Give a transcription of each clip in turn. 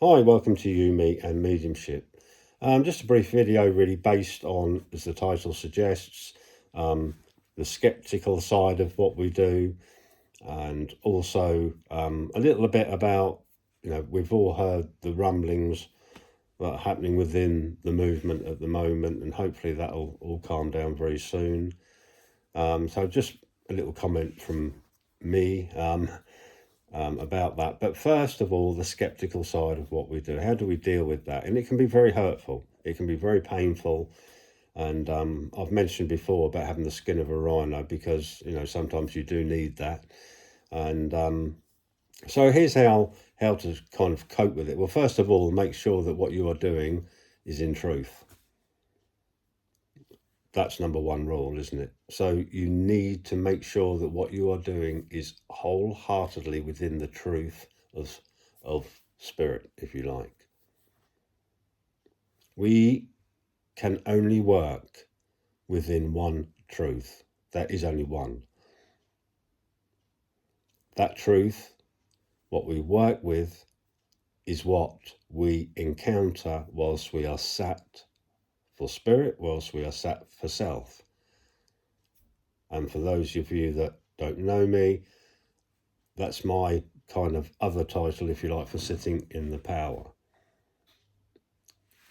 Hi, welcome to You, Me and Mediumship. Just a brief video really based on, as the title suggests, the skeptical side of what we do, and also a little bit about, we've all heard the rumblings that are happening within the movement at the moment, and hopefully that'll all calm down very soon. So just a little comment from me. About that. But first of all, the skeptical side of what we do. How do we deal with that? And it can be very hurtful. It can be very painful. And I've mentioned before about having the skin of a rhino because, sometimes you do need that. And so here's how to kind of cope with it. Well, first of all, make sure that what you are doing is in truth. That's number one rule, isn't it? So you need to make sure that what you are doing is wholeheartedly within the truth of spirit, if you like. We can only work within one truth. There is only one. That truth, what we work with, is what we encounter whilst we are sat for spirit, whilst we are sat for self. And for those of you that don't know me, that's my kind of other title, if you like, for sitting in the power.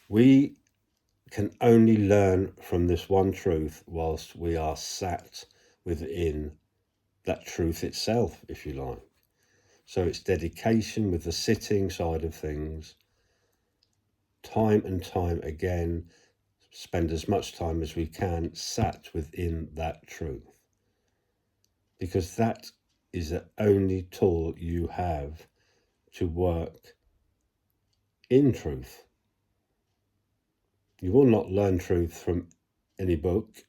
We can only learn from this one truth whilst we are sat within that truth itself, if you like. So it's dedication with the sitting side of things. Time and time again, spend as much time as we can sat within that truth. Because that is the only tool you have to work in truth. You will not learn truth from any book.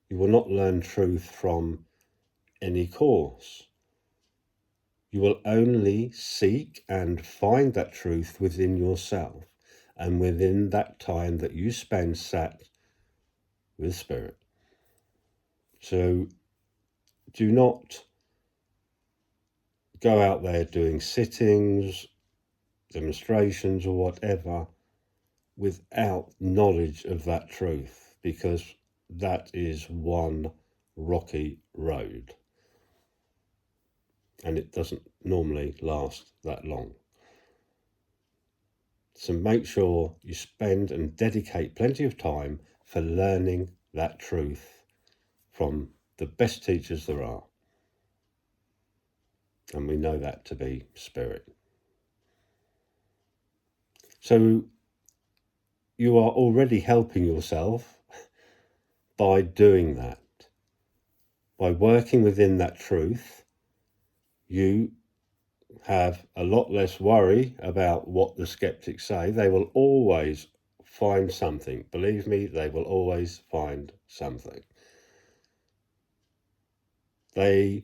You will not learn truth from any course. You will only seek and find that truth within yourself and within that time that you spend sat with spirit. So do not go out there doing sittings, demonstrations or whatever without knowledge of that truth, because that is one rocky road and it doesn't normally last that long. So make sure you spend and dedicate plenty of time for learning that truth from the best teachers there are. And we know that to be spirit. So you are already helping yourself by doing that. By working within that truth, you have a lot less worry about what the skeptics say. They will always find something. Believe me, they will always find something. They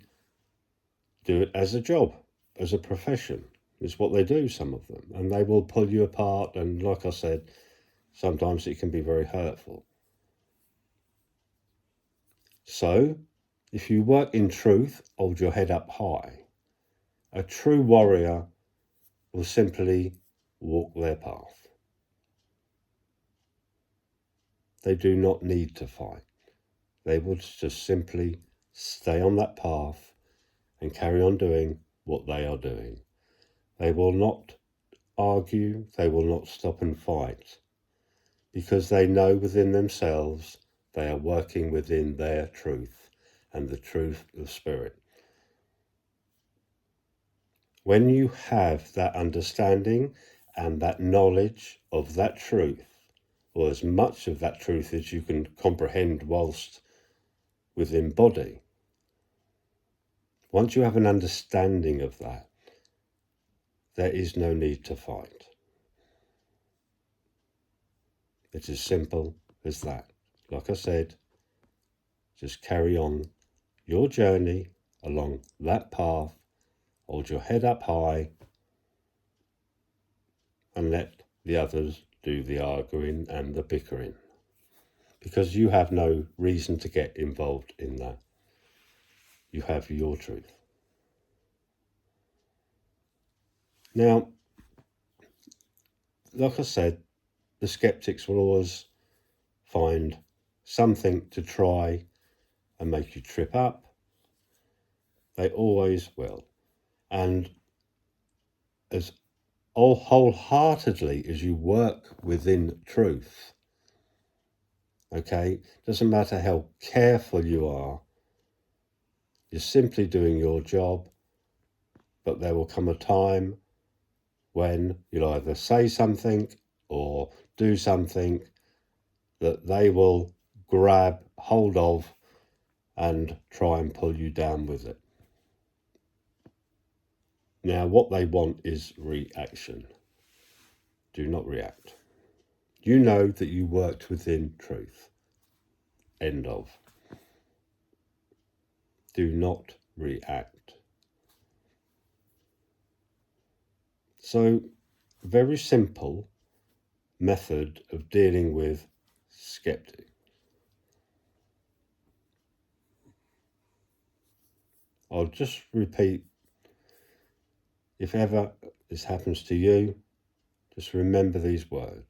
do it as a job, as a profession. It's what they do, some of them. And they will pull you apart. And like I said, sometimes it can be very hurtful. So, if you work in truth, hold your head up high. A true warrior will simply walk their path. They do not need to fight. They will just simply stay on that path and carry on doing what they are doing. They will not argue, they will not stop and fight, because they know within themselves they are working within their truth and the truth of spirit. When you have that understanding and that knowledge of that truth, or as much of that truth as you can comprehend whilst within body, once you have an understanding of that, there is no need to fight. It's as simple as that. Like I said, just carry on your journey along that path, hold your head up high, and let the others do the arguing and the bickering, because you have no reason to get involved in that. You have your truth. Now, like I said, the skeptics will always find something to try and make you trip up. They always will. And as wholeheartedly as you work within truth, okay, doesn't matter how careful you are, you're simply doing your job, but there will come a time when you'll either say something or do something that they will grab hold of and try and pull you down with it. Now, what they want is reaction. Do not react. You know that you worked within truth. End of. Do not react. So, very simple method of dealing with skeptics. I'll just repeat, if ever this happens to you, just remember these words.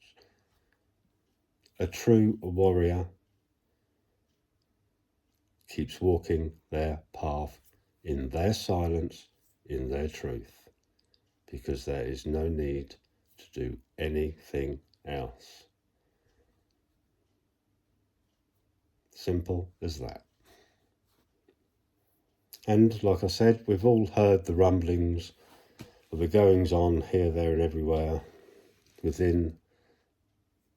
A true warrior keeps walking their path in their silence, in their truth, because there is no need to do anything else. Simple as that. And like I said, we've all heard the rumblings of the goings on here, there and everywhere within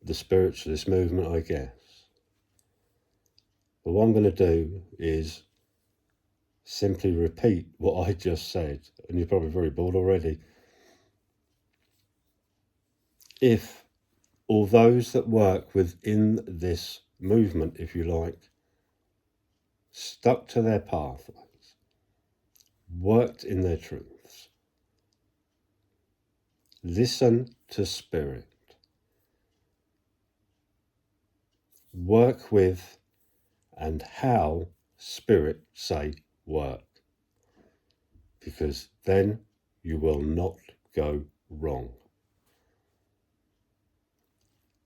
the spiritualist movement, I guess. But what I'm going to do is simply repeat what I just said, and you're probably very bored already. If all those that work within this movement, if you like, stuck to their pathways, worked in their truths, listen to spirit, work with and how spirit say work, because then you will not go wrong.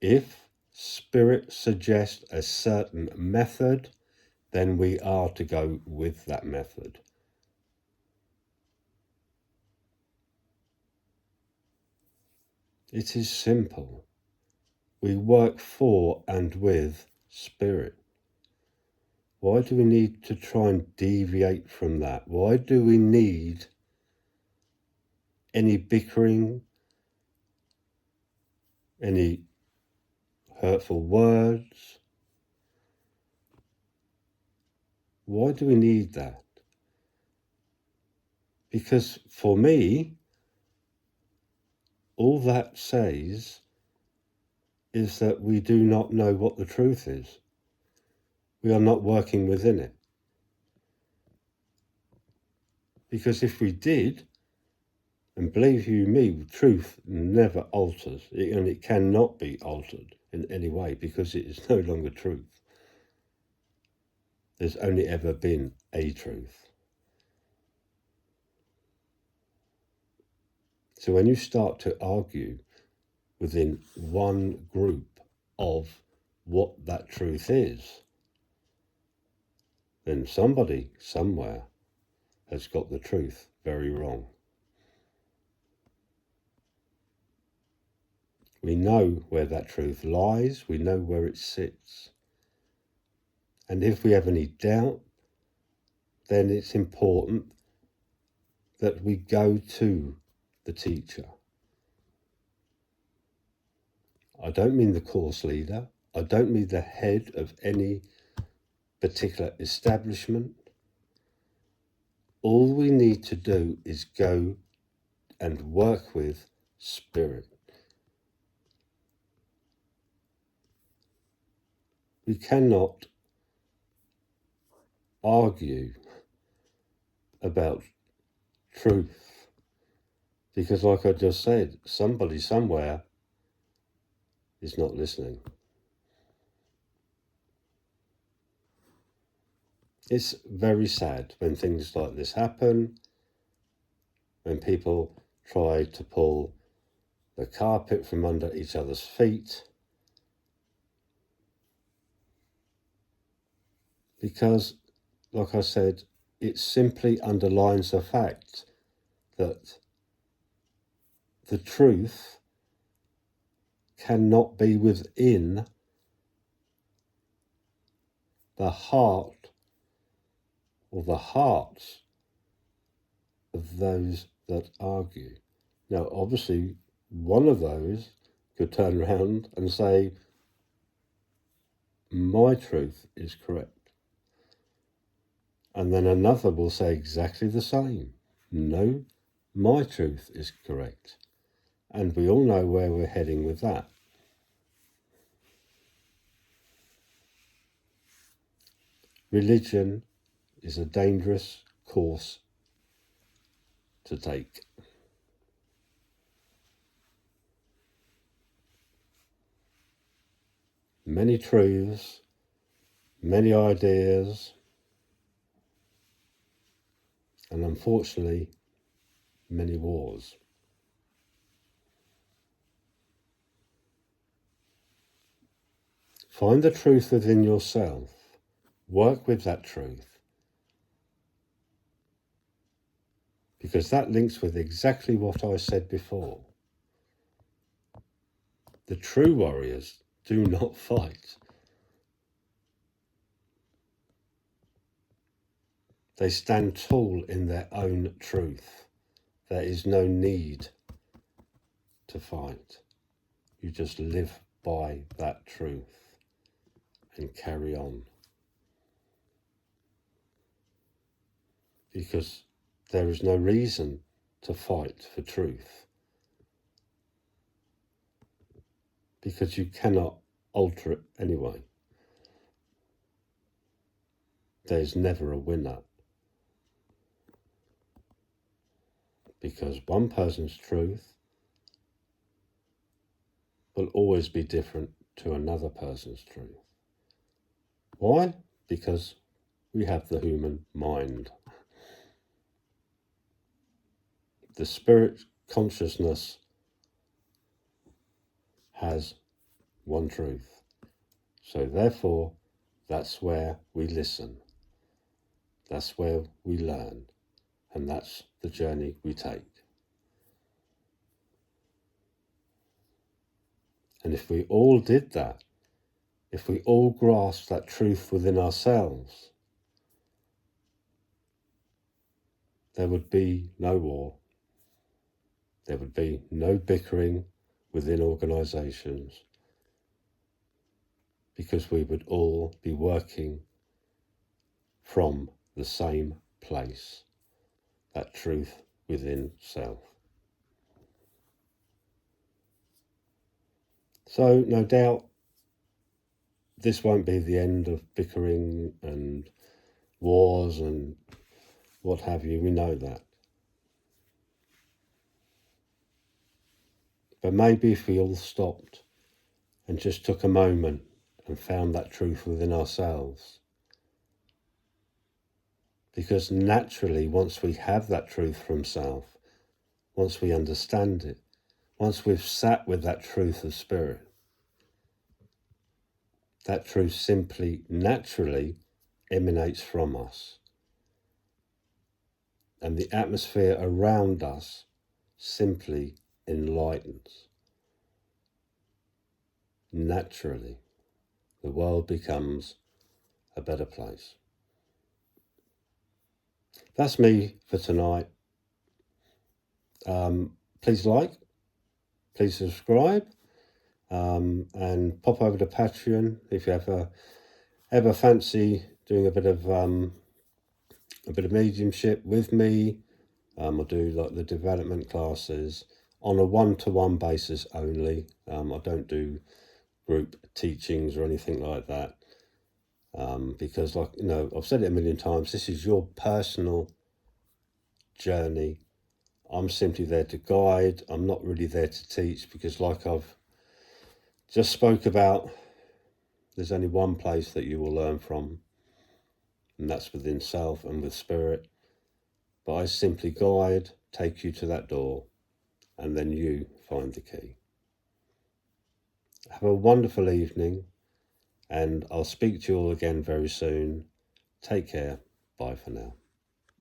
If spirit suggests a certain method, then we are to go with that method. It is simple. We work for and with spirit. Why do we need to try and deviate from that? Why do we need any bickering, any hurtful words? Why do we need that? Because for me, all that says is that we do not know what the truth is. We are not working within it. Because if we did, and believe you me, truth never alters, and it cannot be altered in any way because it is no longer truth. There's only ever been a truth. So when you start to argue within one group of what that truth is, then somebody somewhere has got the truth very wrong. We know where that truth lies, we know where it sits. And if we have any doubt, then it's important that we go to the teacher. I don't mean the course leader. I don't mean the head of any particular establishment. All we need to do is go and work with spirit. We cannot argue about truth because, like I just said, somebody somewhere is not listening. It's very sad when things like this happen, when people try to pull the carpet from under each other's feet, because, like I said, it simply underlines the fact that the truth cannot be within the heart or the hearts of those that argue. Now, obviously, one of those could turn around and say, my truth is correct. And then another will say exactly the same. No, my truth is correct. And we all know where we're heading with that. Religion is a dangerous course to take. Many truths, many ideas, and unfortunately, many wars. Find the truth within yourself. Work with that truth. Because that links with exactly what I said before. The true warriors do not fight. They stand tall in their own truth. There is no need to fight. You just live by that truth and carry on. Because there is no reason to fight for truth. Because you cannot alter it anyway. There's never a winner. Because one person's truth will always be different to another person's truth. Why? Because we have the human mind. The spirit consciousness has one truth. So therefore, that's where we listen. That's where we learn. And that's the journey we take. And if we all did that, if we all grasped that truth within ourselves, there would be no war. There would be no bickering within organisations, because we would all be working from the same place, that truth within self. So no doubt this won't be the end of bickering and wars and what have you, we know that. But maybe if we all stopped and just took a moment and found that truth within ourselves. Because naturally, once we have that truth from self, once we understand it, once we've sat with that truth of spirit, that truth simply, naturally emanates from us. And the atmosphere around us simply enlightens. Naturally, the world becomes a better place. That's me for tonight. Please like, please subscribe, and pop over to Patreon if you ever fancy doing a bit of mediumship with me. I'll do like the development classes on a one-to-one basis only. I don't do group teachings or anything like that, because, like, I've said it a million times, this is your personal journey. I'm simply there to guide. I'm not really there to teach, because, like I've just spoke about, there's only one place that you will learn from, and that's within self and with spirit. But I simply guide, take you to that door, and then you find the key. Have a wonderful evening, and I'll speak to you all again very soon. Take care. Bye for now.